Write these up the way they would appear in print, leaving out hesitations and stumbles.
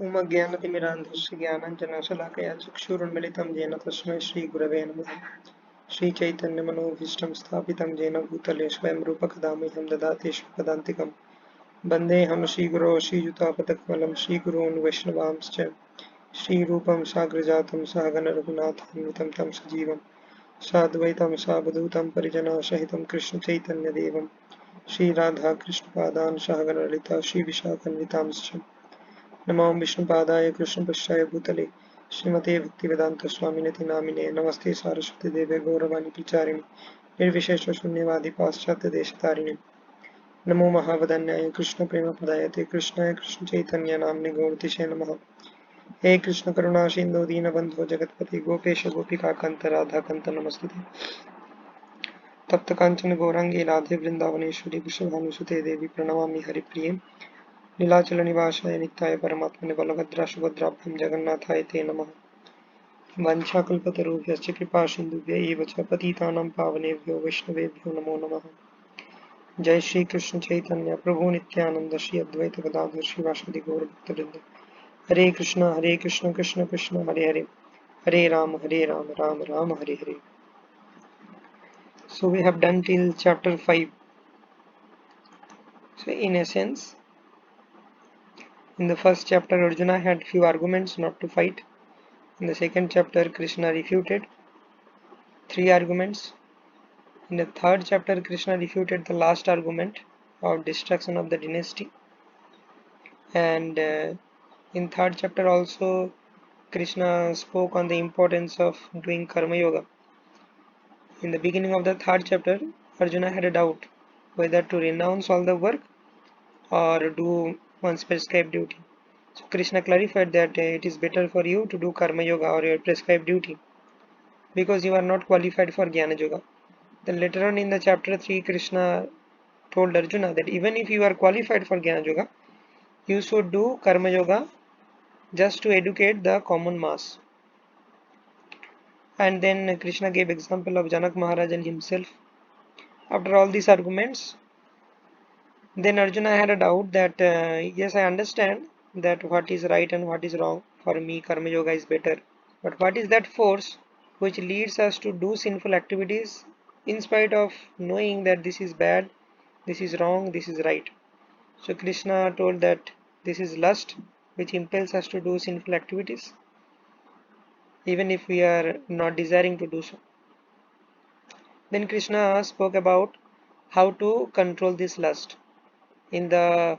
उमज्ञानतिमिरान्धस्य ज्ञानाञ्जनशलाकया चक्षुरुन्मिलितं येन तस्मै श्रीगुरवे नमः। श्रीचैतन्यमनोभीष्टं स्थापितं येन भूतले स्वयं रूपकदा मह्यं ददाति स्वपदान्तिकं। वन्देऽहं श्रीगुरो श्रीयुतापदकमलं श्रीगुरून् वैष्णवांश्च श्रीरूपं साग्रजातं सहगणरघुनाथान्वितं तं सजीवं साद्वैतं सावधूतं परिजनसहितं कृष्णचैतन्यदेवं श्रीराधाकृष्णपादान् सहगणललिता श्रीविशाखान्वितांश्च नमो विष्णुपादाय कृष्णपृष्ठाय भूतले श्रीमते भक्तिवेदान्तस्वामिनिति नामिने नमस्ते सारस्वती देवे गौरवाणी प्रचारिणे निर्विशेषशून्यवादी पाश्चात्यदेशतारिणे नमो महावदन्याय कृष्णप्रेमप्रदायते कृष्णाय कृष्णचैतन्यनाम्ने गौरतिशे नमः। हे कृष्ण करुणा सिन्धो दीनबन्धो जगत्पते गोपेश गोपिकान्त राधाकान्त नमस्तुते। तप्त कांचन गौरांगी राधे वृंदावनेश्वरी वृषभानुसुते देवी प्रणमामि हरिप्रिये नीलाचल निवासाय नित्याय परमात्मने बलभद्रा सुभद्राभ्यां जगन्नाथाय ते नमः। वंशाकल्पतरुभ्यश्च कृपा सिन्धुभ्य एव च पतितानां पावनेभ्यो वैष्णवेभ्यो नमो नमः। जय श्री कृष्ण चैतन्य प्रभु नित्यानंद श्री अद्वैत गदाधर श्रीवासदि गौर भक्तवृंद। हरे कृष्ण कृष्ण कृष्ण हरे हरे, हरे Ram Ram Ram Hare Hare. So we have done till chapter 5. So in essence, in the first chapter Arjuna had few arguments not to fight. In the second chapter Krishna refuted 3 arguments. In the third chapter Krishna refuted the last argument of destruction of the dynasty. And in third chapter also Krishna spoke on the importance of doing karma yoga. In the beginning of the third chapter Arjuna had a doubt whether to renounce all the work or do one's prescribed duty. So Krishna clarified that it is better for you to do karma yoga or your prescribed duty because you are not qualified for jnana yoga. Then later on in the chapter 3 Krishna told Arjuna that even if you are qualified for jnana yoga, you should do karma yoga just to educate the common mass. And then Krishna gave example of Janak Maharaj and himself. After all these arguments, then Arjuna had a doubt that yes, I understand that what is right and what is wrong. For me, karma yoga is better. But what is that force which leads us to do sinful activities in spite of knowing that this is bad, this is wrong, this is right? So Krishna told that this is lust which impels us to do sinful activities even if we are not desiring to do so. Then Krishna spoke about how to control this lust. In the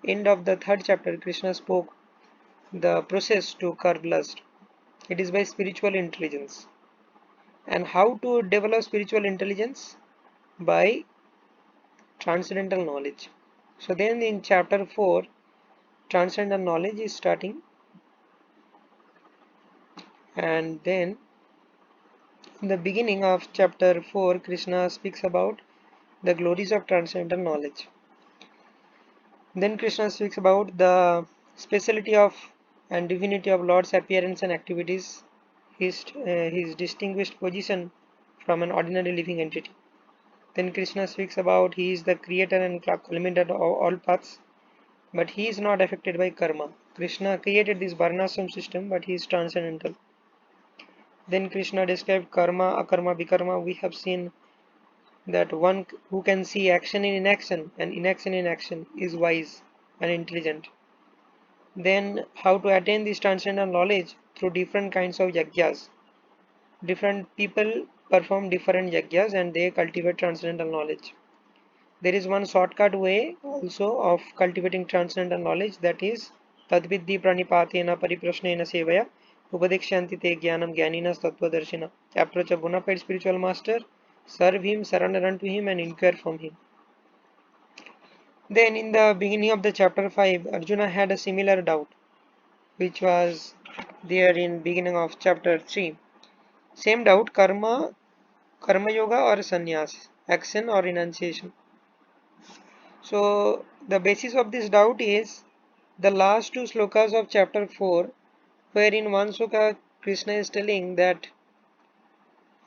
end of the third chapter, Krishna spoke the process to curb lust. It is by spiritual intelligence. And how to develop spiritual intelligence? By transcendental knowledge. So then in chapter 4, transcendental knowledge is starting, and then in the beginning of chapter 4, Krishna speaks about the glories of transcendental knowledge. Then Krishna speaks about the speciality of and divinity of Lord's appearance and activities, his distinguished position from an ordinary living entity. Then Krishna speaks about he is the creator and culminator of all paths, but he is not affected by karma. Krishna created this varnashram system, but he is transcendental. Then Krishna described karma, akarma, vikarma. We have seen that one who can see action in inaction and inaction in action is wise and intelligent. Then how to attain this transcendental knowledge through different kinds of yagyas. Different people perform different yagyas and they cultivate transcendental knowledge. There is one shortcut way also of cultivating transcendental knowledge, that is tadvidhi pranipatena pariprasnena sevaya upadekshanti te jnanam jnaninas tattvadarshina. Approach a bona fide spiritual master, serve him, surrender unto him and inquire from him. Then in the beginning of the chapter 5, Arjuna had a similar doubt which was there in beginning of chapter 3. Same doubt, karma yoga or sannyas, action or renunciation. So the basis of this doubt is the last 2 slokas of chapter 4, where in one sloka Krishna is telling that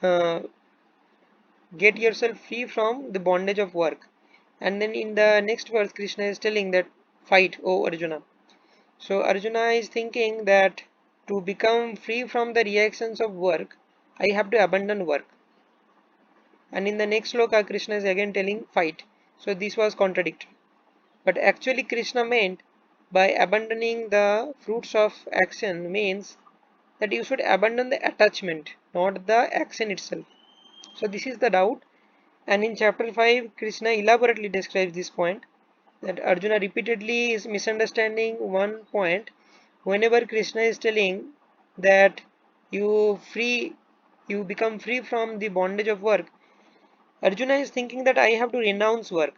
uh, get yourself free from the bondage of work, and then in the next verse Krishna is telling that fight, O Arjuna. So Arjuna is thinking that to become free from the reactions of work, I have to abandon work. And in the next sloka, Krishna is again telling fight. So this was contradictory. But actually Krishna meant by abandoning the fruits of action means that you should abandon the attachment, not the action itself. So this is the doubt. And in chapter 5, Krishna elaborately describes this point, that Arjuna repeatedly is misunderstanding one point whenever Krishna is telling that you free you become free from the bondage of work. Arjuna is thinking that I have to renounce work.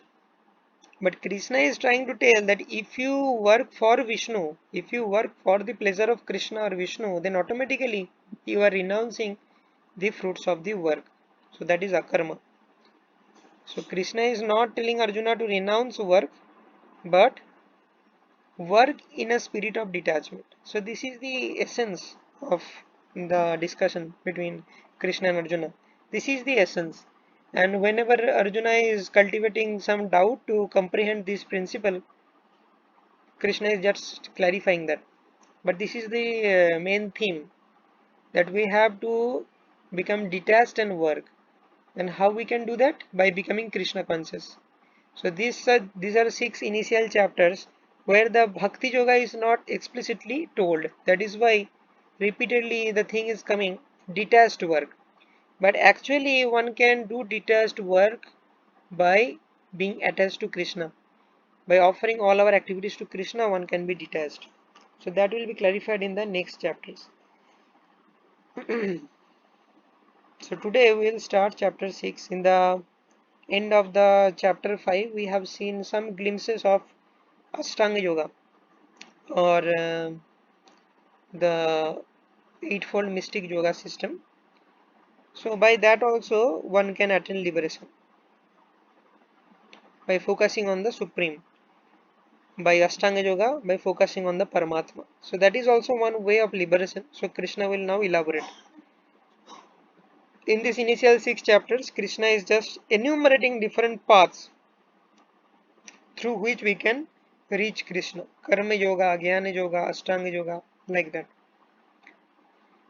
But Krishna is trying to tell that if you work for Vishnu, if you work for the pleasure of Krishna or Vishnu, then automatically you are renouncing the fruits of the work. So that is akarma. So Krishna is not telling Arjuna to renounce work, but work in a spirit of detachment. So this is the essence of the discussion between Krishna and Arjuna. This is the essence. And whenever Arjuna is cultivating some doubt to comprehend this principle, Krishna is just clarifying that. But this is the main theme, that we have to become detached and work. And how we can do that? By becoming Krishna conscious. So these are six initial chapters where the Bhakti Yoga is not explicitly told. That is why repeatedly the thing is coming detached work. But actually one can do detached work by being attached to Krishna. By offering all our activities to Krishna, one can be detached. So that will be clarified in the next chapters. So today we will start chapter 6. In the end of the chapter 5, we have seen some glimpses of Ashtanga Yoga, or the eightfold mystic yoga system. So by that also one can attain liberation by focusing on the Supreme, by Ashtanga Yoga by focusing on the Paramatma. So that is also one way of liberation. So Krishna will now elaborate. In this initial six chapters, Krishna is just enumerating different paths through which we can reach Krishna. Karma Yoga, Jnana Yoga, Ashtanga Yoga, like that.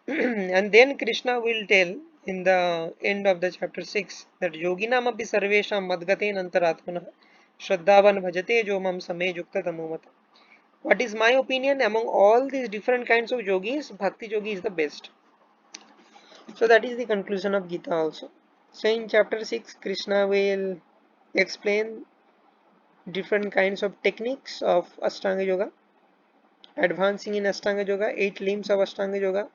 And then Krishna will tell in the end of the chapter 6 that Yoginam api sarvesham madgaten antaratmana shraddhavan bhajate jo mam same yukta tamomata. What is my opinion? Among all these different kinds of yogis, Bhakti Yogi is the best. So that is the conclusion of Gita also. So in chapter 6, Krishna will explain different kinds of techniques of Ashtanga Yoga, advancing in Ashtanga Yoga, 8 limbs of Ashtanga Yoga,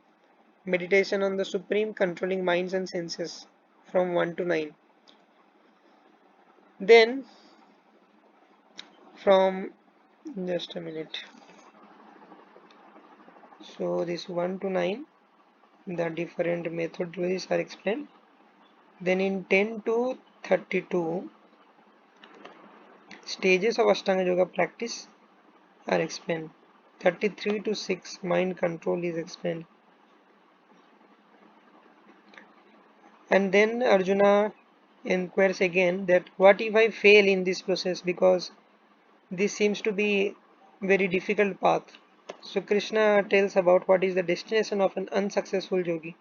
meditation on the Supreme, controlling minds and senses from 1 to 9. Then from just a minute. So this 1 to 9, the different methodologies are explained. Then in 10 to 32, stages of Ashtanga Yoga practice are explained. 33 to 6, mind control is explained. And then Arjuna inquires again that what if I fail in this process, because this seems to be very difficult path. So Krishna tells about what is the destination of an unsuccessful yogi.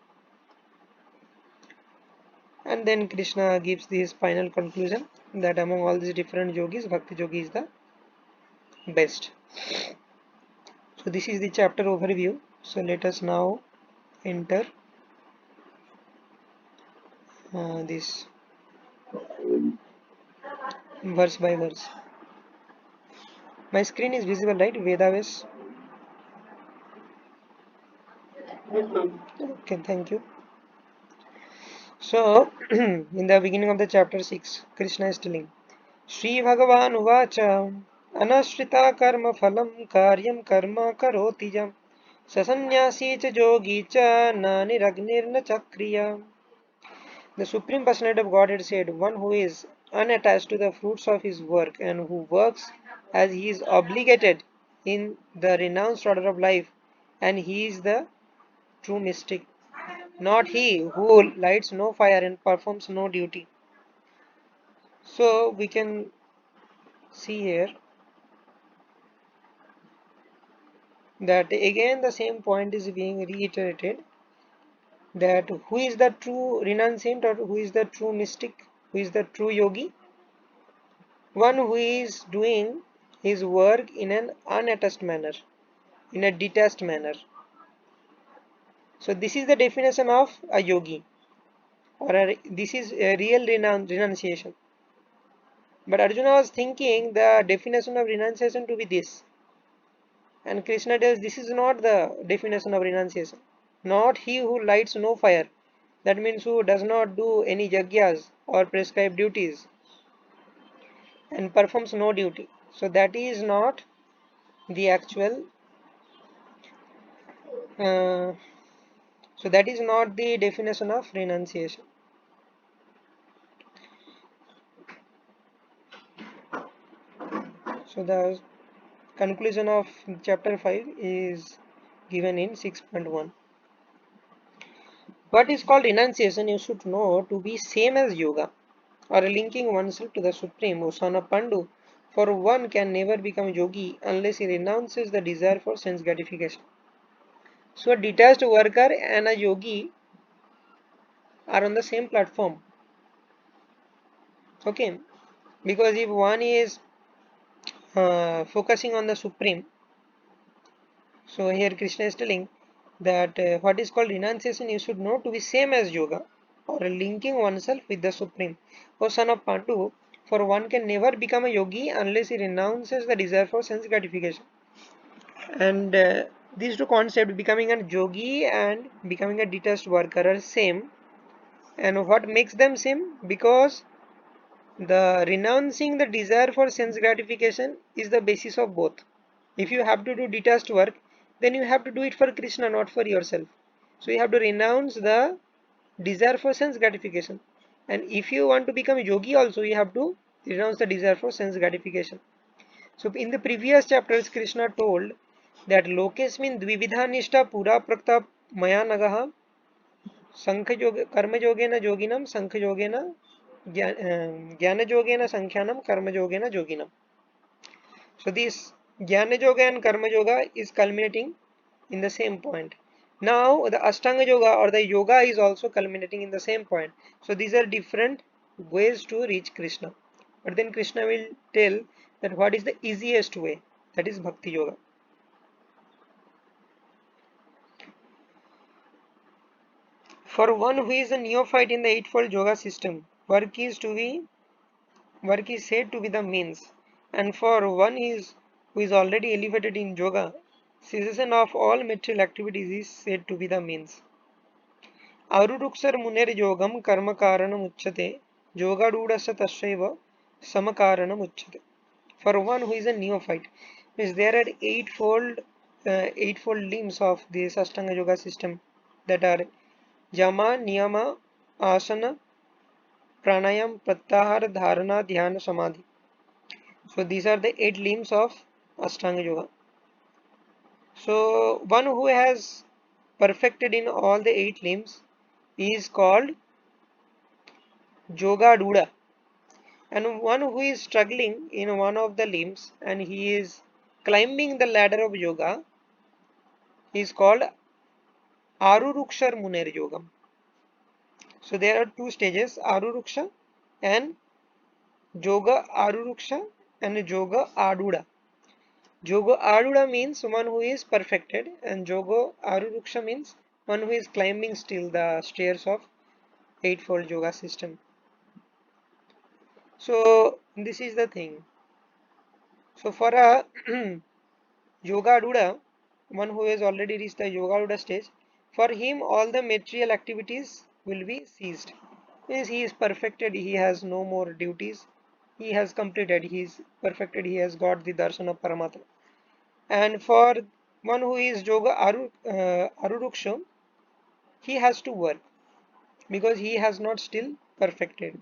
And then Krishna gives this final conclusion that among all these different yogis, Bhakti Yogi is the best. So this is the chapter overview. So let us now enter this verse by verse. My screen is visible, right? Vedaves. Okay, thank you. So, in the beginning of the chapter 6, Krishna is telling, Sri Bhagavan Uvacha Anashrita Karma Phalam Karyam Karma Karoti Jam Sasanyasi cha Jogi cha Naniragnirna Chakriya. The Supreme Personality of Godhead said, one who is unattached to the fruits of his work and who works as he is obligated in the renounced order of life, and he is the true mystic, not he who lights no fire and performs no duty. So we can see here that again the same point is being reiterated, that who is the true renunciant or who is the true mystic, who is the true yogi? One who is doing his work in an unattached manner, in a detached manner. So this is the definition of a yogi, or this is a real renunciation. But Arjuna was thinking the definition of renunciation to be this, and Krishna tells this is not the definition of renunciation. Not he who lights no fire, that means who does not do any yagyas or prescribed duties and performs no duty. So that is not the actual, uh, so that is not the definition of renunciation. So the conclusion of chapter 5 is given in 6.1. What is called renunciation you should know to be same as yoga, or linking oneself to the Supreme, O son of Pandu. For one can never become yogi unless he renounces the desire for sense gratification. So a detached worker and a yogi are on the same platform. Okay, because if one is focusing on the Supreme, so here Krishna is telling that what is called renunciation you should know to be same as yoga, or linking oneself with the Supreme. O son of Pandu, for one can never become a yogi unless he renounces the desire for sense gratification. And these two concepts, becoming a yogi and becoming a detached worker, are same. And what makes them same? Because the renouncing the desire for sense gratification is the basis of both. If you have to do detached work, then you have to do it for Krishna, not for yourself. So you have to renounce the desire for sense gratification. And if you want to become a yogi also, you have to renounce the desire for sense gratification. So in the previous chapters, Krishna told that Lokesmin Dvividha Nishta Pura Prakta Maya Nagaha Sankha Karma Yogena Yoginam Sankha Yogena Jnana Yogena Sankhyanam Karma Yogena Yoginam. So this Jnana Yoga and Karma Yoga is culminating in the same point. Now the Ashtanga Yoga or the Yoga is also culminating in the same point. So these are different ways to reach Krishna. But then Krishna will tell that what is the easiest way, that is Bhakti Yoga. For one who is a neophyte in the eightfold yoga system, work is said to be the means, and for one who is already elevated in yoga, cessation of all material activities is said to be the means. Aruruksar muner yogam karma karanam uchyate, yogadudasya tasyaiva samakaranam uchyate. For one who is a neophyte, means there are eightfold limbs of this Ashtanga yoga system, that are yama, niyama, asana, pranayam, pratyahara, dharana, dhyana, samadhi. So these are the 8 limbs of Ashtanga Yoga. So one who has perfected in all the 8 limbs is called Yogaruda, and one who is struggling in one of the limbs and he is climbing the ladder of yoga is called Arurukshar Muner Yogam. So there are 2 stages, Aruruksha and Yoga Aruruksha and Yoga Aruda. Yoga Aruda means one who is perfected, and Yoga Aruruksha means one who is climbing still the stairs of eightfold yoga system. So this is the thing. So for a Yoga Aruda, one who has already reached the Yoga Aruda stage, for him all the material activities will be ceased. Means he is perfected, he has no more duties, he has completed, he is perfected, he has got the darshan of Paramatma. And for one who is Aruruksha, he has to work because he has not still perfected.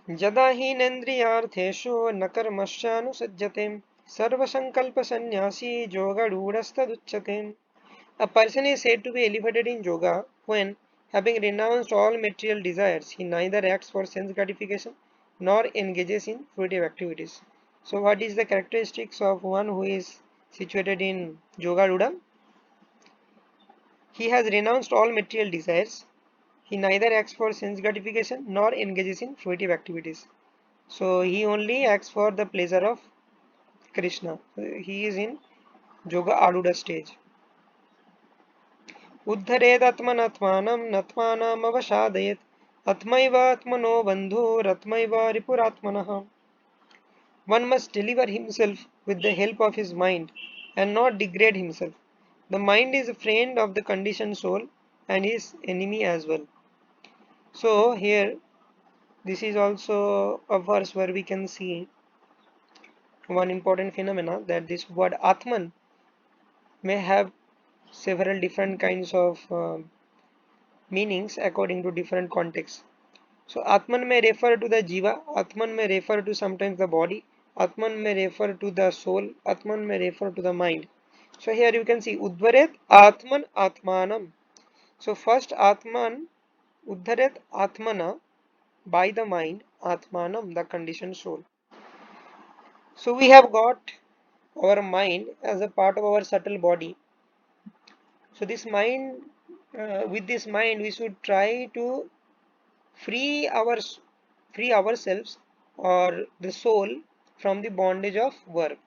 यदा हीनेन्द्रियार्थेषु न कर्मश्चानुसज्जते सर्वसंकल्पसन्न्यासी योगारूढस्तदुच्यते. A person is said to be elevated in yoga when, having renounced all material desires, he neither acts for sense gratification nor engages in fruitive activities. So what is the characteristics of one who is situated in Yogarudha? He has renounced all material desires. He neither acts for sense gratification nor engages in fruitive activities. So he only acts for the pleasure of Krishna. He is in Yoga Aruda stage. उद्धरेदात्मनात्मानं नत्मानाम् अवसादयेत् आत्मैव आत्मनो बन्धुरत्मैव रिपुरात्मनः. One must deliver himself with the help of his mind and not degrade himself. The mind is a friend of the conditioned soul and his enemy as well. So here this is also a verse where we can see one important phenomena, that this word Atman may have several different kinds of meanings according to different contexts. So Atman may refer to the Jiva, Atman may refer to sometimes the body, Atman may refer to the soul, Atman may refer to the mind. So here you can see Udvaret Atman Atmanam. So first Atman, Udvaret Atmana, by the mind, Atmanam, the conditioned soul. So we have got our mind as a part of our subtle body. So this mind, with this mind we should try to free our free ourselves or the soul from the bondage of work.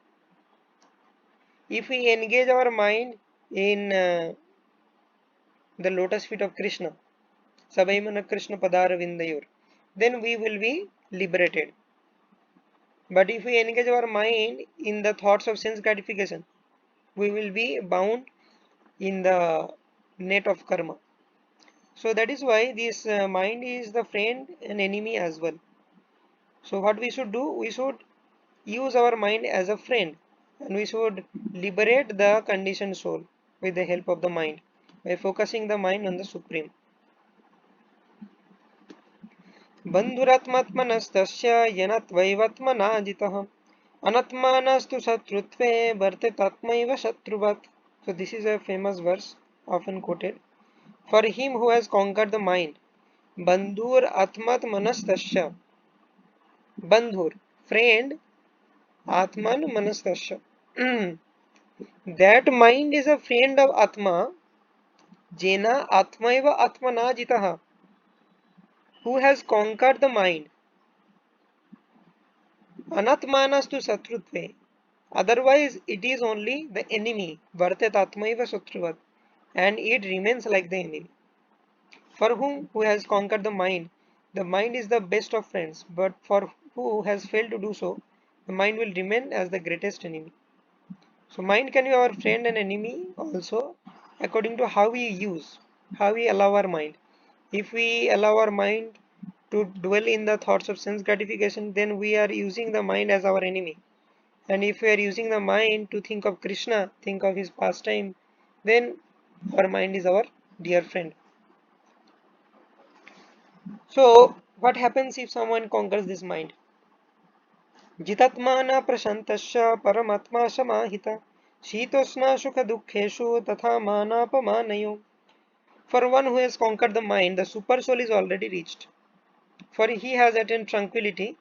If we engage our mind in the lotus feet of Krishna, Sabaimana Krishna Padara Vindayor, then we will be liberated. But if we engage our mind in the thoughts of sense gratification, we will be bound in the net of karma. So that is why this mind is the friend and enemy as well. So what we should do, we should use our mind as a friend and we should liberate the conditioned soul with the help of the mind by focusing the mind on the supreme. बन्धुरात्मात्मनस्तस्य येनत्वैवात्मनाजितः अनात्मानस्तु शत्रुत्वे वर्तेतात्मैव शत्रुवत्. So this is a famous verse often quoted. For him who has conquered the mind, bandhur atmatmanastasya, bandhur, friend, atman manastasya. That mind is a friend of Atma, Jena Atmaiva Atmana Jitaha, who has conquered the mind. Anatmanastu Satrutve. Otherwise, it is only the enemy, Vartat Atmaiva Satruvat, and it remains like the enemy. For whom who has conquered the mind is the best of friends, but for who has failed to do so, the mind will remain as the greatest enemy. So mind can be our friend and enemy also according to how we use, how we allow our mind. If we allow our mind to dwell in the thoughts of sense gratification, then we are using the mind as our enemy. And if we are using the mind to think of Krishna, think of his pastime, then our mind is our dear friend. So what happens if someone conquers this mind? जितात्मा प्रशान्तश्च परमात्मा समाहित शीतोष्ण सुख दुःखेषु तथा मानापमानयो. For one who has conquered the mind, the super soul is already reached. For he has attained tranquility.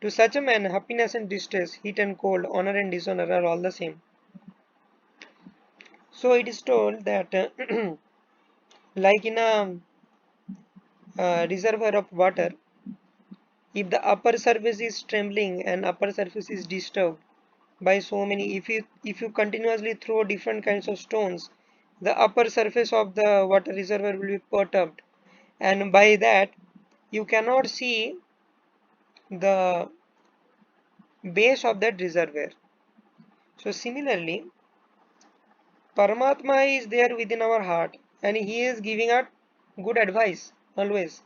To such a man, happiness and distress, heat and cold, honor and dishonor are all the same. So it is told that, like in a reservoir of water, if the upper surface is trembling and upper surface is disturbed by so many, if you continuously throw different kinds of stones, the upper surface of the water reservoir will be perturbed, and by that you cannot see the base of that reservoir. So similarly, Paramatma is there within our heart and he is giving us good advice always.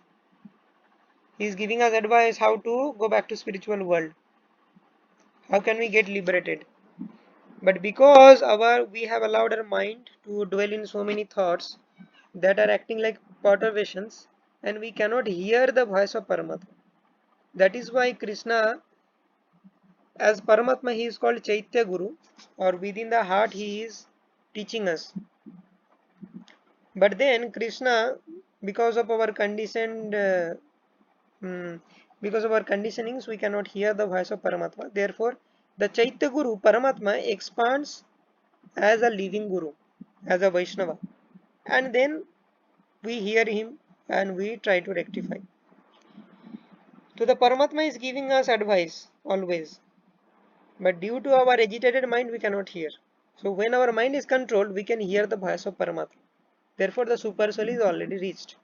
He is giving us advice how to go back to spiritual world. How can we get liberated? But because we have allowed our mind to dwell in so many thoughts that are acting like perturbations, and we cannot hear the voice of Paramatma. That is why Krishna, as Paramatma, he is called Chaitya Guru, or within the heart he is teaching us. But then Krishna, because of our conditioned Because of our conditionings, we cannot hear the voice of Paramatma. Therefore, the Chaitya Guru, Paramatma, expands as a living Guru, as a Vaishnava. And then we hear him and we try to rectify. So the Paramatma is giving us advice always. But due to our agitated mind, we cannot hear. So when our mind is controlled, we can hear the voice of Paramatma. Therefore, the super soul is already reached.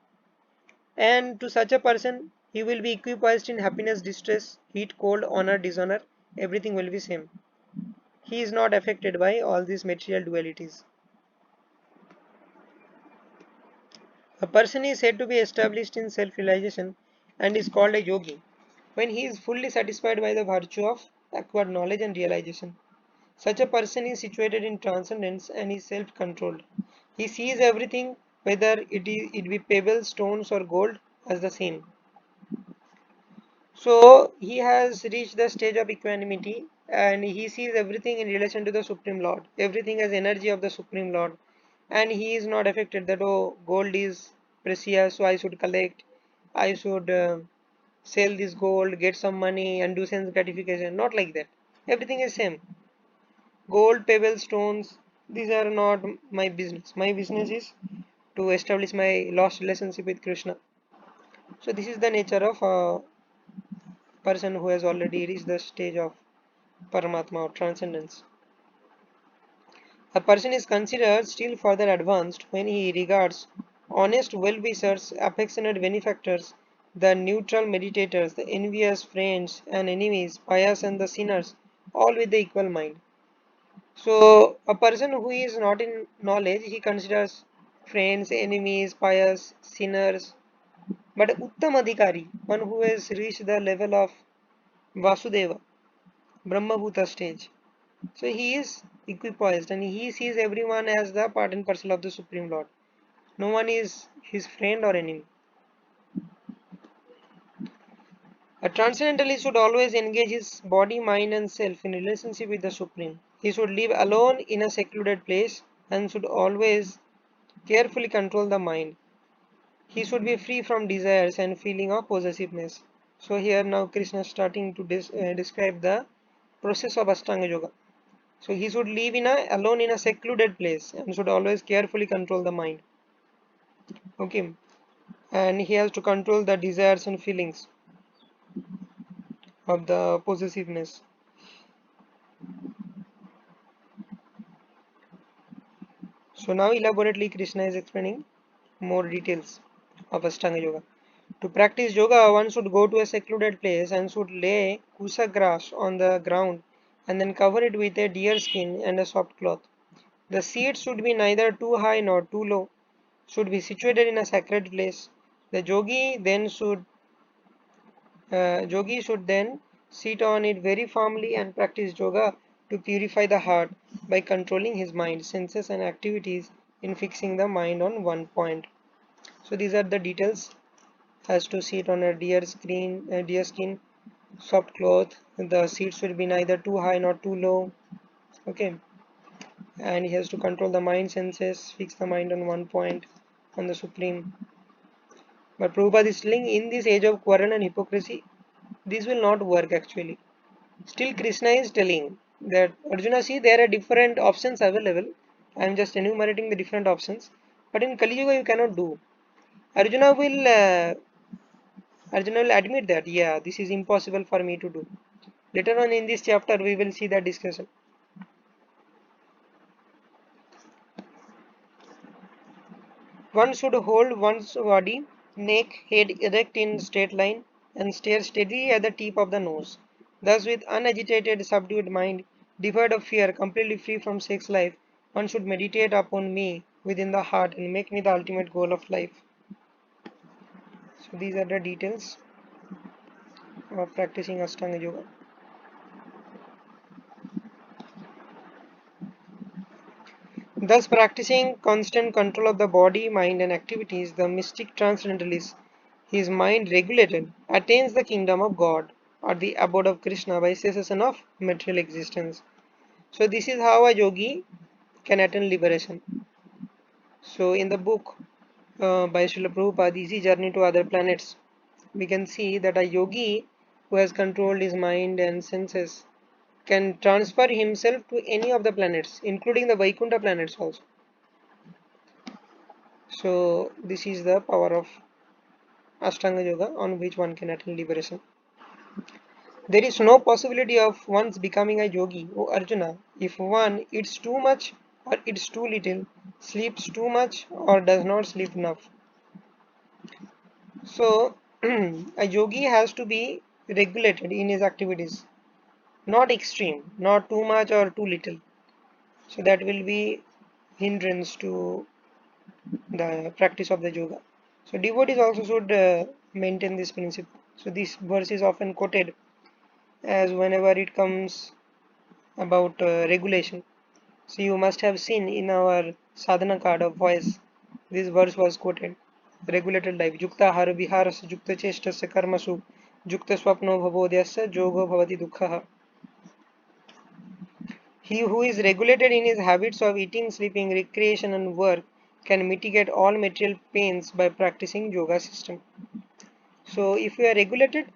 And to such a person, he will be equipoised in happiness, distress, heat, cold, honor, dishonor. Everything will be same. He is not affected by all these material dualities. A person is said to be established in self-realization and is called a yogi when he is fully satisfied by the virtue of acquired knowledge and realization. Such a person is situated in transcendence and is self-controlled. He sees everything, whether it be pebbles, stones, or gold, as the same. So he has reached the stage of equanimity and he sees everything in relation to the Supreme Lord. Everything has energy of the Supreme Lord. And he is not affected that, oh, gold is precious, so I should collect, I should sell this gold, get some money and do sense gratification. Not like that. Everything is same. Gold, pebbles, stones, these are not my business. My business is to establish my lost relationship with Krishna. So this is the nature of a person who has already reached the stage of Paramatma or transcendence. A person is considered still further advanced when he regards honest well-wishers, affectionate benefactors, the neutral meditators, the envious friends and enemies, pious and the sinners, all with the equal mind. So, a person who is not in knowledge, he considers friends, enemies, pious, sinners, but Uttam Adhikari, one who has reached the level of Vasudeva, Brahmabhuta stage. So he is equipoised and he sees everyone as the part and parcel of the Supreme Lord. No one is his friend or enemy. A transcendentalist should always engage his body, mind, and self in relationship with the Supreme. He should live alone in a secluded place and should always carefully control the mind. He should be free from desires and feeling of possessiveness. So here now Krishna is starting to describe the process of Ashtanga Yoga. So he should live alone in a secluded place and should always carefully control the mind. Okay, and he has to control the desires and feelings of the possessiveness. So now elaborately Krishna is explaining more details of Ashtanga Yoga. To practice yoga, one should go to a secluded place and should lay kusa grass on the ground and then cover it with a deer skin and a soft cloth. The seat should be neither too high nor too low, should be situated in a sacred place. The yogi should then sit on it very firmly and practice yoga to purify the heart by controlling his mind, senses, and activities in fixing the mind on one point. So these are the details. Has to sit on deer skin, soft cloth. The seat should be neither too high nor too low. Okay, and he has to control the mind, senses, fix the mind on one point, on the supreme. But Prabhupada is telling in this age of quarrel and hypocrisy, this will not work actually. Still, Krishna is telling that Arjuna, see, there are different options available. I am just enumerating the different options. But in Kali Yuga, you cannot do. Arjuna will Arjuna will admit that, yeah, this is impossible for me to do. Later on in this chapter, we will see that discussion. One should hold one's body, neck, head erect in straight line and stare steadily at the tip of the nose. Thus, with unagitated, subdued mind, devoid of fear, completely free from sex life, one should meditate upon me within the heart and make me the ultimate goal of life. So, these are the details of practicing Ashtanga Yoga. Thus, practicing constant control of the body, mind, and activities, the mystic transcendentalist, his mind regulated, attains the kingdom of God or the abode of Krishna by cessation of material existence. So, this is how a yogi can attain liberation. So, in the book by Srila Prabhupada, Easy Journey to Other Planets, we can see that a yogi who has controlled his mind and senses can transfer himself to any of the planets, including the Vaikuntha planets also. So this is the power of Ashtanga Yoga on which one can attain liberation. There is no possibility of one's becoming a yogi, O Arjuna, if one eats too much or eats too little, sleeps too much or does not sleep enough. So a yogi has to be regulated in his activities, not extreme, not too much or too little. So that will be hindrance to the practice of the yoga. So devotees also should maintain this principle. So this verse is often quoted as whenever it comes about regulation. So you must have seen in our sadhana card of voice, this verse was quoted. Regulated life. Yukta har viharasya yukta cheshtasya karmasu yukta swapno bhavodyasya yogo bhavati dukkha. He who is regulated in his habits of eating, sleeping, recreation and work can mitigate all material pains by practicing yoga system. So if we are regulated,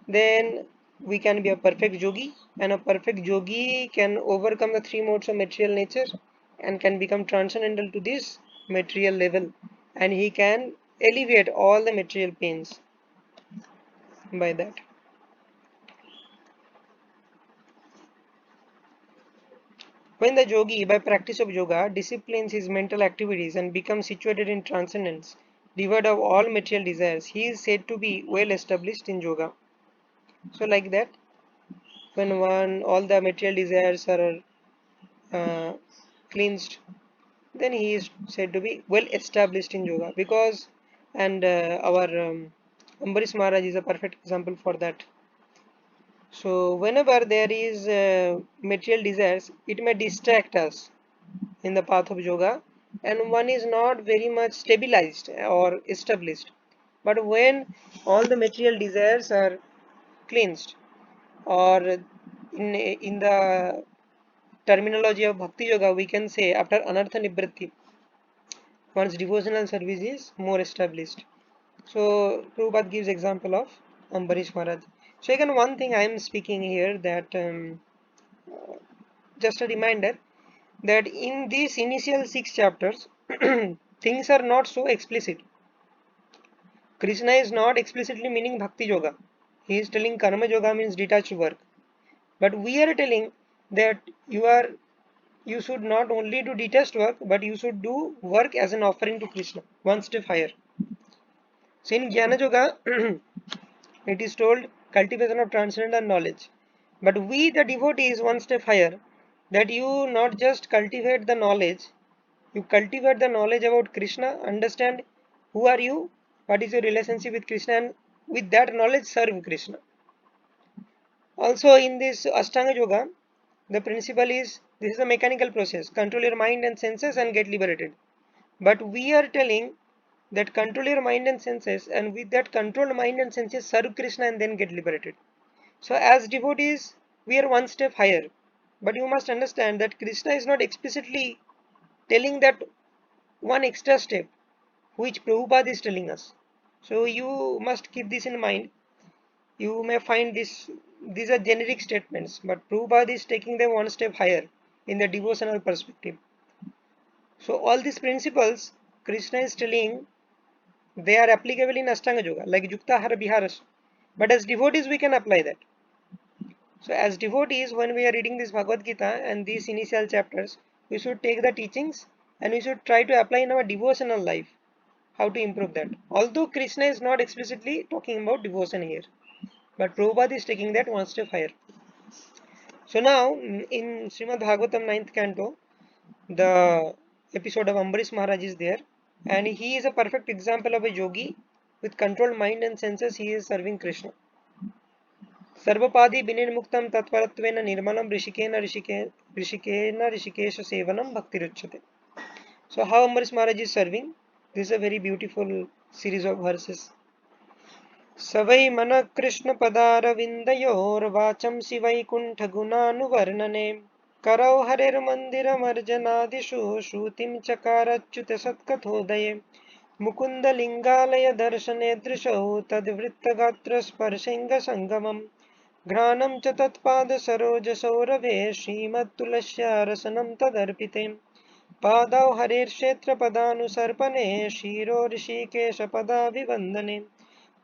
then we can be a perfect yogi, and a perfect yogi can overcome the three modes of material nature and can become transcendental to this material level, and he can alleviate all the material pains by that. When the yogi, by practice of yoga, disciplines his mental activities and becomes situated in transcendence, devoid of all material desires, he is said to be well established in yoga. So, like that, when one all the material desires are uh, cleansed, then he is said to be well established in yoga. Because, and our Ambarish Maharaj is a perfect example for that. So, whenever there is material desires, it may distract us in the path of yoga, and one is not very much stabilized or established. But when all the material desires are cleansed, or in the terminology of bhakti yoga, we can say after anartha nivritti, one's devotional service is more established. So Prabhupada gives example of Ambarish Maharaj. So again, one thing I am speaking here, that just a reminder that in these initial 6 chapters, things are not so explicit. Krishna is not explicitly meaning bhakti yoga. He is telling karma yoga means detached work. But we are telling that you should not only do detached work, but you should do work as an offering to Krishna, one step higher. So in Jnana Yoga, it is told cultivation of transcendental knowledge. But we, the devotees, one step higher, that you not just cultivate the knowledge, you cultivate the knowledge about Krishna, understand who are you, what is your relationship with Krishna, and with that knowledge serve Krishna. Also in this Ashtanga Yoga, the principle is this is a mechanical process. Control your mind and senses and get liberated. But we are telling that control your mind and senses, and with that controlled mind and senses serve Krishna and then get liberated. So as devotees, we are one step higher. But you must understand that Krishna is not explicitly telling that one extra step which Prabhupada is telling us. So you must keep this in mind. You may find these are generic statements, but Prabhupada is taking them one step higher in the devotional perspective. So all these principles Krishna is telling, they are applicable in Ashtanga Yoga, like Yukta Hara Viharas. But as devotees, we can apply that. So as devotees, when we are reading this Bhagavad Gita and these initial chapters, we should take the teachings and we should try to apply in our devotional life. How to improve that? Although Krishna is not explicitly talking about devotion here, but Prabhupada is taking that one step higher. So now in Srimad Bhagavatam 9th canto, the episode of Ambarish Maharaj is there, and he is a perfect example of a yogi with controlled mind and senses. He is serving Krishna. सर्वपादि विनिर्मुक्तं तत्परत्वेन निर्मलं ऋषिकेन Rishikesh सेवनं भक्तिरुच्यते. So how Ambarish Maharaj is serving? This is a very beautiful series of verses. सवै मन कृष्ण पदारविन्दयोर्वाचं शिवैकुण्ठ गुणानुवर्णने करौ हरेर्मन्दिरमर्जनादिषु श्रुतिं चकारच्युत सत्कथोदये मुकुन्दलिङ्गालय दर्शने दृशौ तद्वृत्तगात्रस्पर्शेऽङ्गसङ्गमम् घ्राणं च तत्पादसरोजसौरभे श्रीमत्तुलस्या रसनं तदर्पिते पादौ हरेर्क्षेत्रपदानुसर्पणे शिरो ऋषिकेशपदाभिवन्दने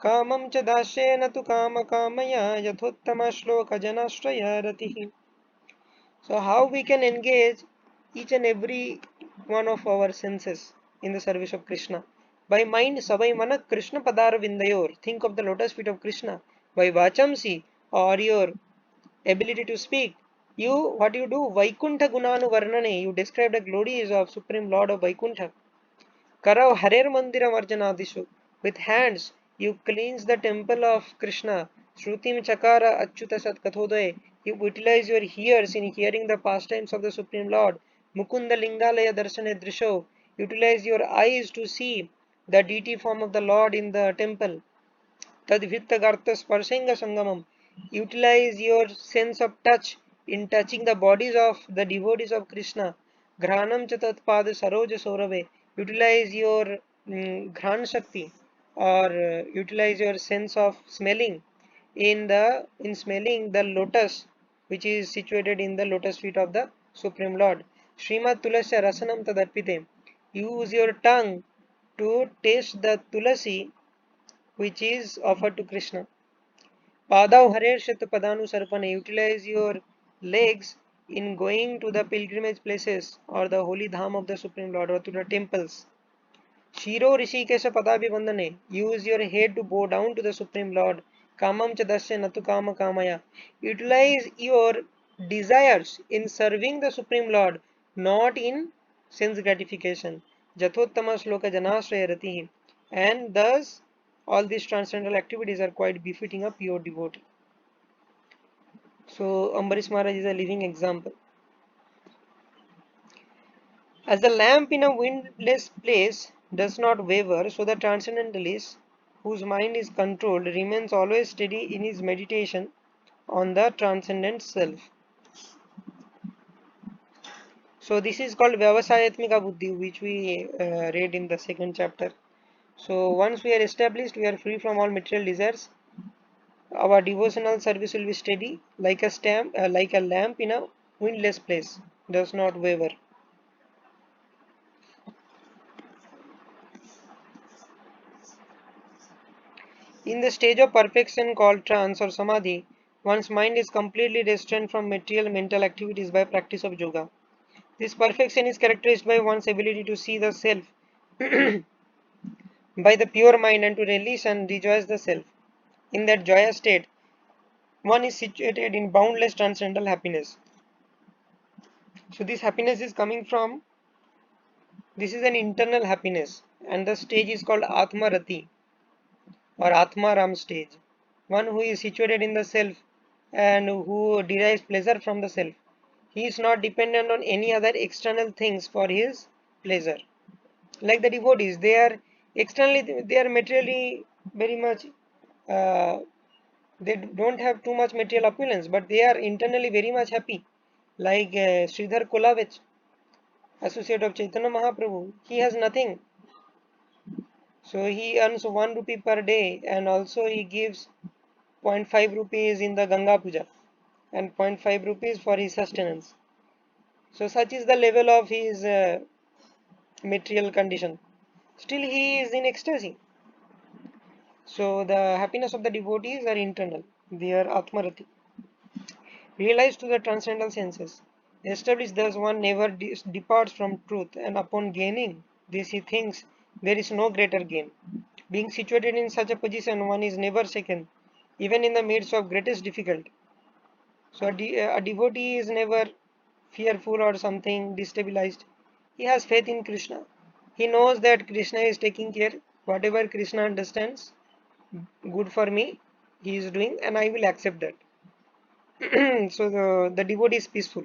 कामं च दास्येन तु कामकामया यथोत्तमश्लोकजनाश्रय रतिः. So how we can engage each and every one of our senses in the service of Krishna? By mind, savai mana Krishna padar vindayor. Think of the lotus feet of Krishna. By vachamsi, or your ability to speak. What you do? Vaikuntha gunanu varnane. You describe the glories of Supreme Lord of Vaikuntha. Karav Harer Mandiram Arjanadishu. With hands, you cleanse the temple of Krishna. Shrutim Chakara Achyuta Sat Kathodaye. You utilize your ears in hearing the pastimes of the Supreme Lord. Mukunda Lingalaya Darshane Drisho. Utilize your eyes to see the deity form of the Lord in the temple. Tadvittagartha Sparsenga Sangamam. Utilize your sense of touch in touching the bodies of the devotees of Krishna. Granam Chatat Pada Saroja Saurave. Utilize your Gran Shakti, or utilize your sense of smelling in smelling the lotus which is situated in the lotus feet of the Supreme Lord. Srimad Tulasya Rasanam Tadarpite. Use your tongue to taste the tulasi which is offered to Krishna. Padav Harer Shat Padanu Sarpane. Utilize your legs in going to the pilgrimage places or the holy dham of the Supreme Lord or to the temples. Shiro Rishikesha Padabhivandane. Use your head to bow down to the Supreme Lord. Kamam Chadasya Natu Kama Kamaya. Utilize your desires in serving the Supreme Lord, not in sense gratification. Jathottama Shloka Janashraya Ratihi. And thus, all these transcendental activities are quite befitting a pure devotee. So, Ambarish Maharaj is a living example. As the lamp in a windless place does not waver, so the transcendentalist, whose mind is controlled, remains always steady in his meditation on the transcendent self. So this is called Vyavasayatmika Buddhi, which we read in the second chapter. So once we are established, we are free from all material desires. Our devotional service will be steady, like like a lamp in a windless place, does not waver. In the stage of perfection called trance or samadhi, one's mind is completely restrained from material mental activities by practice of yoga. This perfection is characterized by one's ability to see the self by the pure mind and to release and rejoice the self. In that joyous state, one is situated in boundless transcendental happiness. So this happiness is coming from, this is an internal happiness, and the stage is called Atma Rati or Atmaram stage. One who is situated in the self and who derives pleasure from the self. He is not dependent on any other external things for his pleasure. Like the devotees, they are externally, they are materially very much, uh, they don't have too much material opulence, but they are internally very much happy. Like Sridhar Kolavich, associate of Chaitanya Mahaprabhu, he has nothing. So he earns 1 rupee per day, and also he gives zero point 0.5 rupees in the Ganga Puja and zero point 0.5 rupees for his sustenance. So such is the level of his material condition. Still he is in ecstasy. So the happiness of the devotees are internal. They are Atmarati. Realized to the transcendental senses. Established thus one never departs from truth, and upon gaining this he thinks there is no greater gain. Being situated in such a position, one is never shaken, even in the midst of greatest difficulty. So a devotee is never fearful or something destabilized. He has faith in Krishna. He knows that Krishna is taking care. Whatever Krishna understands good for me, he is doing, and I will accept that. So the devotee is peaceful.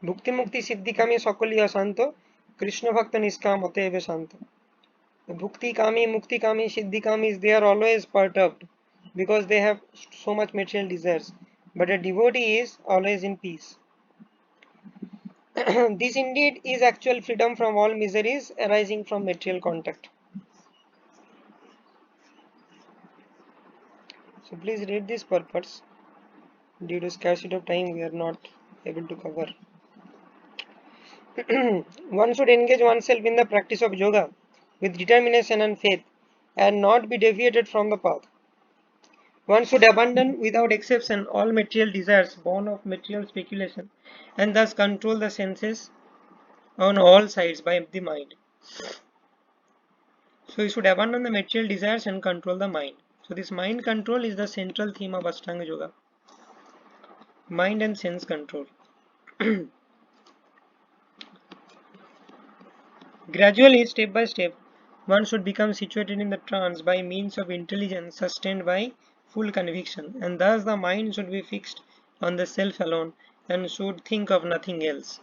Bhukti mukti siddhi kami sakaliya santo, Krishna bhakta niskam ateve santo. The bhukti kami, mukti kami, siddhi kami, they are always perturbed because they have so much material desires. But a devotee is always in peace. This indeed is actual freedom from all miseries arising from material contact. So please read this purpose. Due to scarcity of time, we are not able to cover. One should engage oneself in the practice of yoga with determination and faith and not be deviated from the path. One should abandon without exception all material desires born of material speculation and thus control the senses on all sides by the mind. So you should abandon the material desires and control the mind. So this mind control is the central theme of Ashtanga Yoga. Mind and sense control. Gradually, step by step, one should become situated in the trance by means of intelligence sustained by full conviction, and thus the mind should be fixed on the self alone and should think of nothing else.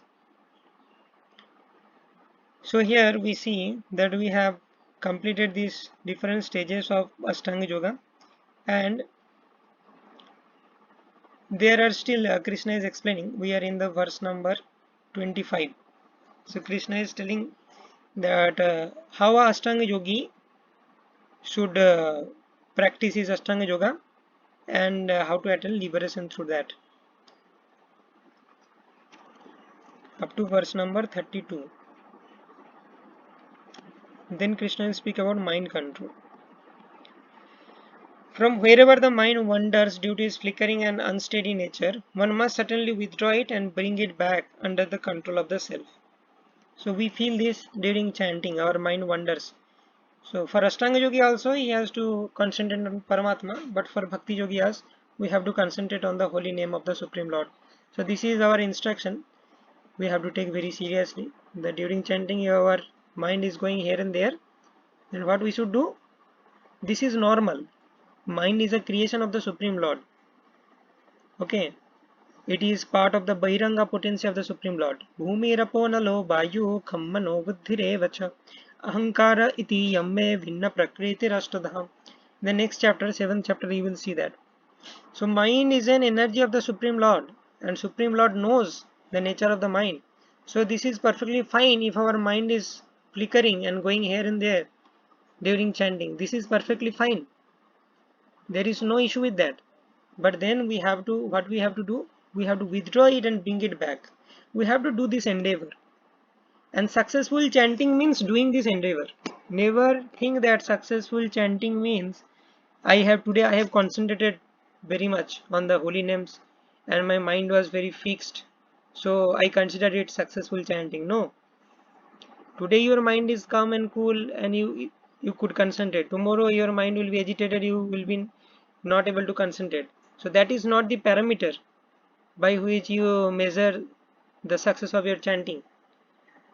So here we see that we have completed these different stages of Ashtanga Yoga, and there are still Krishna is explaining. We are in the verse number 25. So Krishna is telling that how a Ashtanga Yogi should practice his Ashtanga Yoga and how to attain liberation through that. Up to verse number 32. Then Krishna will speak about mind control. From wherever the mind wanders due to its flickering and unsteady nature, one must certainly withdraw it and bring it back under the control of the self. So we feel this during chanting, our mind wanders. So for Ashtanga Yogi also, he has to concentrate on Paramatma, but for Bhakti Yogis, we have to concentrate on the holy name of the Supreme Lord. So this is our instruction. We have to take very seriously that during chanting our mind is going here and there. And what we should do? This is normal. Mind is a creation of the Supreme Lord. Okay. It is part of the Bahiranga potency of the Supreme Lord. Bhumi raponalo vayu khammano buddhirevacha ahankara iti yamme vinna prakriti rashtadha. The next chapter, 7th chapter, you will see that. So mind is an energy of the Supreme Lord, and Supreme Lord knows the nature of the mind. So this is perfectly fine if our mind is flickering and going here and there during chanting. This is perfectly fine. There is no issue with that. But then we have to, what we have to do? We have to withdraw it and bring it back. We have to do this endeavor. And successful chanting means doing this endeavor. Never think that successful chanting means I have concentrated very much on the holy names and my mind was very fixed. So I consider it successful chanting. No. Today your mind is calm and cool and you could concentrate. Tomorrow your mind will be agitated, you will be not able to concentrate. So that is not the parameter by which you measure the success of your chanting.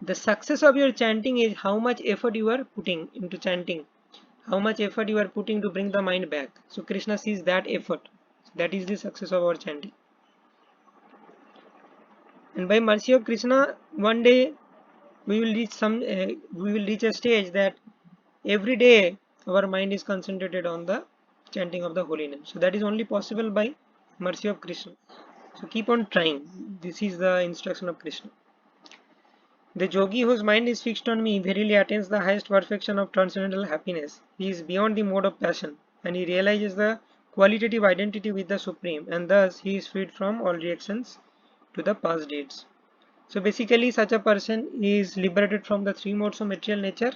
The success of your chanting is how much effort you are putting into chanting, how much effort you are putting to bring the mind back. So Krishna sees that effort. That is the success of our chanting. And by mercy of Krishna, one day we will reach a stage that every day our mind is concentrated on the chanting of the holy name. So that is only possible by mercy of Krishna. So keep on trying. This is the instruction of Krishna. The yogi whose mind is fixed on me verily attains the highest perfection of transcendental happiness. He is beyond the mode of passion and he realizes the qualitative identity with the Supreme, and thus he is freed from all reactions to the past deeds. So basically such a person is liberated from the three modes of material nature,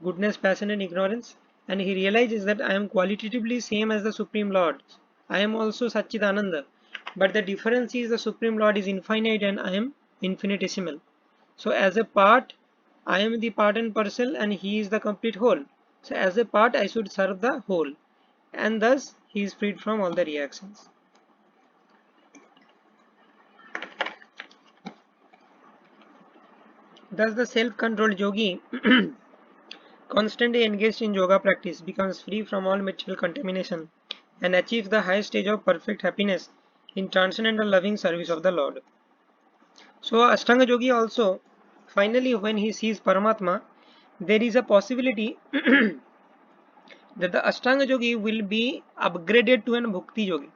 goodness, passion and ignorance, and he realizes that I am qualitatively same as the Supreme Lord. I am also Satchidananda, but the difference is the Supreme Lord is infinite and I am infinitesimal. So as a part, I am the part and parcel and he is the complete whole. So as a part, I should serve the whole, and thus he is freed from all the reactions. Thus the self-controlled yogi constantly engaged in yoga practice becomes free from all material contamination and achieves the highest stage of perfect happiness in transcendental loving service of the Lord. So Ashtanga yogi also, finally when he sees Paramatma, there is a possibility that the Ashtanga yogi will be upgraded to an Bhakti yogi,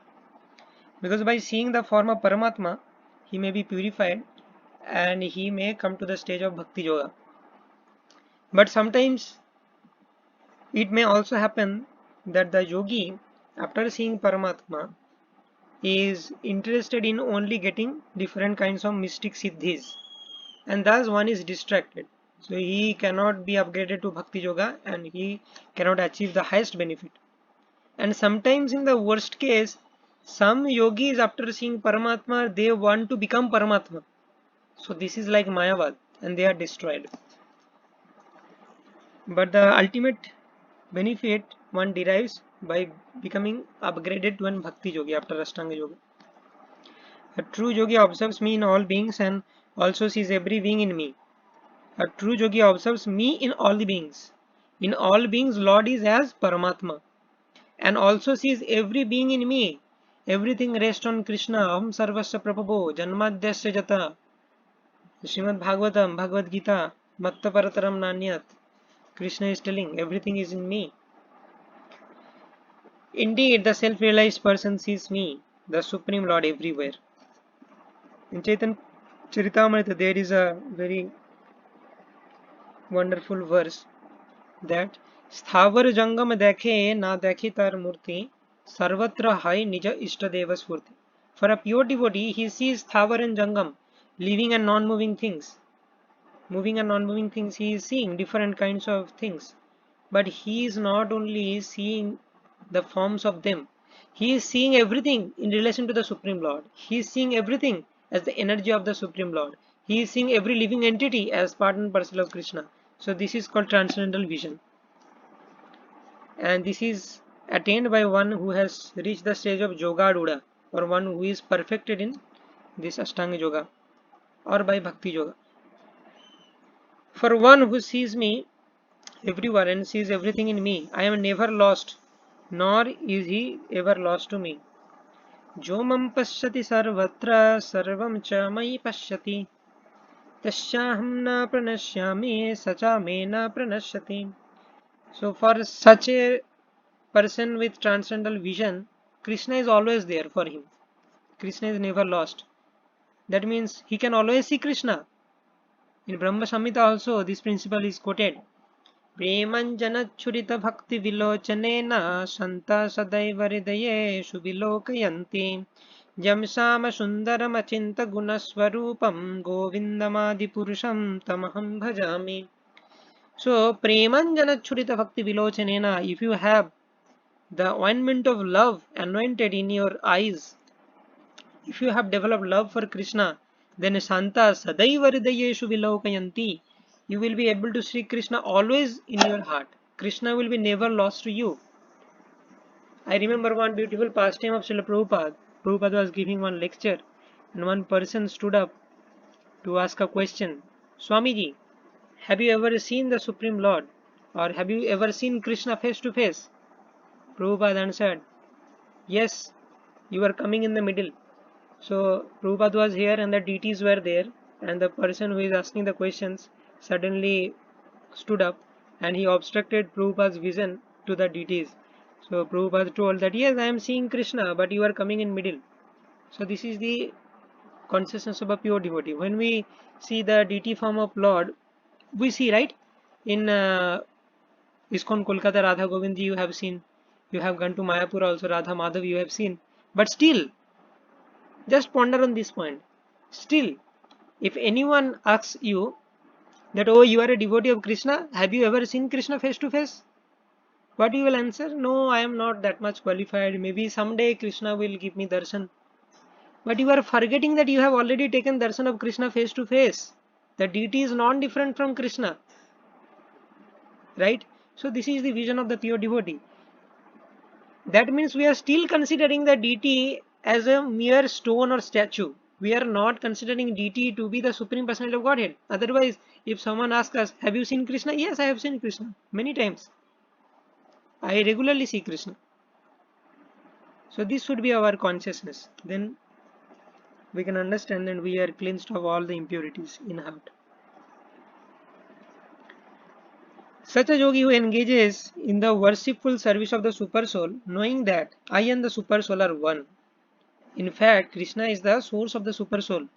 because by seeing the form of Paramatma he may be purified and he may come to the stage of Bhakti yoga. But sometimes it may also happen that the yogi after seeing Paramatma, is interested in only getting different kinds of mystic siddhis, and thus one is distracted. So he cannot be upgraded to Bhakti Yoga and he cannot achieve the highest benefit. And sometimes in the worst case, some yogis after seeing Paramatma, they want to become Paramatma. So this is like Mayavad and they are destroyed. But the ultimate benefit one derives by becoming upgraded to an Bhakti Yogi after Ashtanga Yoga. A true yogi observes me in all beings and also sees every being in me. A true yogi observes me in all the beings. In all beings, Lord is as Paramatma and also sees every being in me. Everything rests on Krishna. Aham sarvasya prabhavo janmadhyasya jata. Srimad Bhagavatam, Bhagavad Gita, Matta Parataram Nanyat. Krishna is telling everything is in me. Indeed, the self-realized person sees me, the Supreme Lord, everywhere. In Chaitanya Charitamrita, there is a very wonderful verse that स्थावर जंगम देखे ना देखे तर मूर्ति सर्वत्र है निज इष्ट देव स्फूर्ति. For a pure devotee, he sees स्थावर and jangam, living and non-moving things. Moving and non-moving things, he is seeing different kinds of things. But he is not only seeing the forms of them, he is seeing everything in relation to the Supreme Lord. He is seeing everything as the energy of the Supreme Lord. He is seeing every living entity as part and parcel of Krishna. So this is called transcendental vision. And this is attained by one who has reached the stage of Yogaruda, or one who is perfected in this Ashtanga Yoga or by Bhakti Yoga. For one who sees me everywhere and sees everything in me, I am never lost, nor is he ever lost to me. Jo mam pashyati sarvatra sarvam cha mayi pashyati tasyaham na pranashyami sacha me na pranashyati. So for such a person with transcendental vision, Krishna is always there for him. Krishna is never lost. That means he can always see Krishna. In Brahma Samhita also this principle is quoted. Premanjana churita bhakti vilochanena santa sadaiva hridayeshu vilokayanti yamsama sundaram achinta gunaswarupam govindamadi purusham tamaham bhajami. So Premanjana churita bhakti vilochanena, if you have the ointment of love anointed in your eyes, if you have developed love for Krishna, then Santa Sadaiva Hridayeshu Vilokayanti, you will be able to see Krishna always in your heart. Krishna will be never lost to you. I remember one beautiful pastime of Srila Prabhupada. Prabhupada was giving one lecture and one person stood up to ask a question. Swamiji, have you ever seen the Supreme Lord? Or have you ever seen Krishna face to face? Prabhupada answered, yes, you are coming in the middle. So Prabhupada was here and the deities were there, and the person who is asking the questions suddenly stood up and he obstructed Prabhupada's vision to the deities. So Prabhupada told that yes, I am seeing Krishna, but you are coming in middle. So this is the consciousness of a pure devotee. When we see the deity form of Lord, we see, right, in ISKCON Kolkata Radha Govindji you have seen, you have gone to Mayapur also Radha Madhav you have seen, but still, just ponder on this point. Still, if anyone asks you that, oh, you are a devotee of Krishna, have you ever seen Krishna face to face? What you will answer? No, I am not that much qualified. Maybe someday Krishna will give me darshan. But you are forgetting that you have already taken darshan of Krishna face to face. The deity is non-different from Krishna. Right? So this is the vision of the pure devotee. That means we are still considering the deity as a mere stone or statue. We are not considering deity to be the supreme personality of Godhead. Otherwise, if someone asks us, have you seen Krishna? Yes, I have seen Krishna many times. I regularly see Krishna. So this should be our consciousness. Then we can understand that we are cleansed of all the impurities in heart. Such a yogi who engages in the worshipful service of the super soul, knowing that I and the super soul are one. In fact, Krishna is the source of the super soul.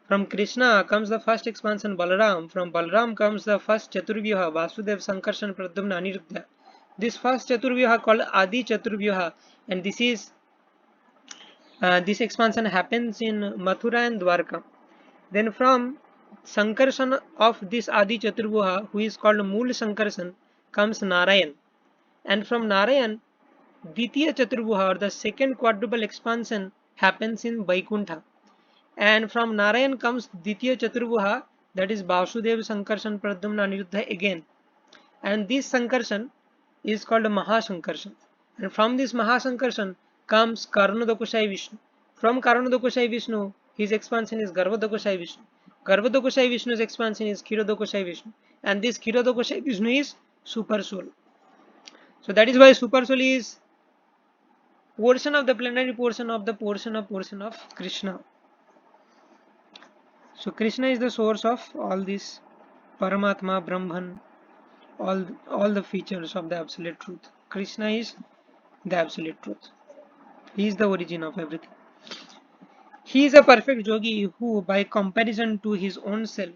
From Krishna comes the first expansion Balaram. From Balaram comes the first Chaturvyuha, Vasudev, Sankarshan, Pradyumna, Aniruddha. This first Chaturvyuha called Adi Chaturvyuha, and this expansion happens in Mathura and Dwarka. Then from Sankarshan of this Adi Chaturvyuha, who is called Mool Sankarshan, comes Narayan, and from Narayan, Ditiya Chaturvyuha or the second quadruple expansion happens in Vaikuntha, and from Narayan comes Ditiya Chaturvyuha, that is Vasudev Sankarshan Pradyumna Aniruddha again, and this Sankarshan is called Mahasankarshan, and from this Mahasankarshan comes Karnadokushai Vishnu. From Karnadokushai Vishnu, his expansion is Garvadokushai Vishnu. Garvadokushai Vishnu's expansion is Kshirodokushai Vishnu, and this Kshirodokushai Vishnu is Super Soul. So that is why Super Soul is portion of the plenary portion of the portion of Krishna. So Krishna is the source of all this Paramatma, Brahman, all the features of the absolute truth. Krishna is the absolute truth. He is the origin of everything. He is a perfect yogi who, by comparison to his own self,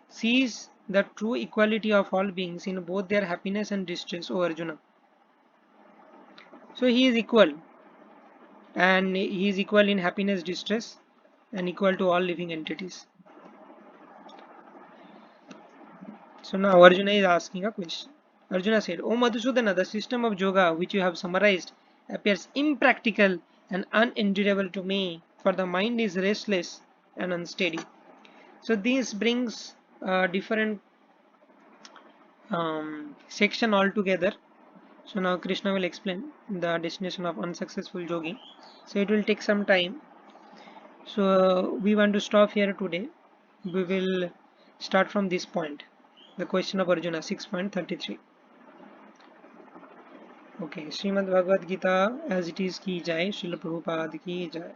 sees the true equality of all beings in both their happiness and distress, O Arjuna. So he is equal, and he is equal in happiness, distress, and equal to all living entities. So now Arjuna is asking a question. Arjuna said, O Madhusudana, the system of yoga which you have summarized appears impractical and unendurable to me, for the mind is restless and unsteady. So this brings a different section altogether. So now Krishna will explain the destination of unsuccessful yogi. So it will take some time. So we want to stop here today. We will start from this point. The question of Arjuna 6.33. Okay, Srimad Bhagavad Gita as it is ki jai, Srila Prabhupada ki jai.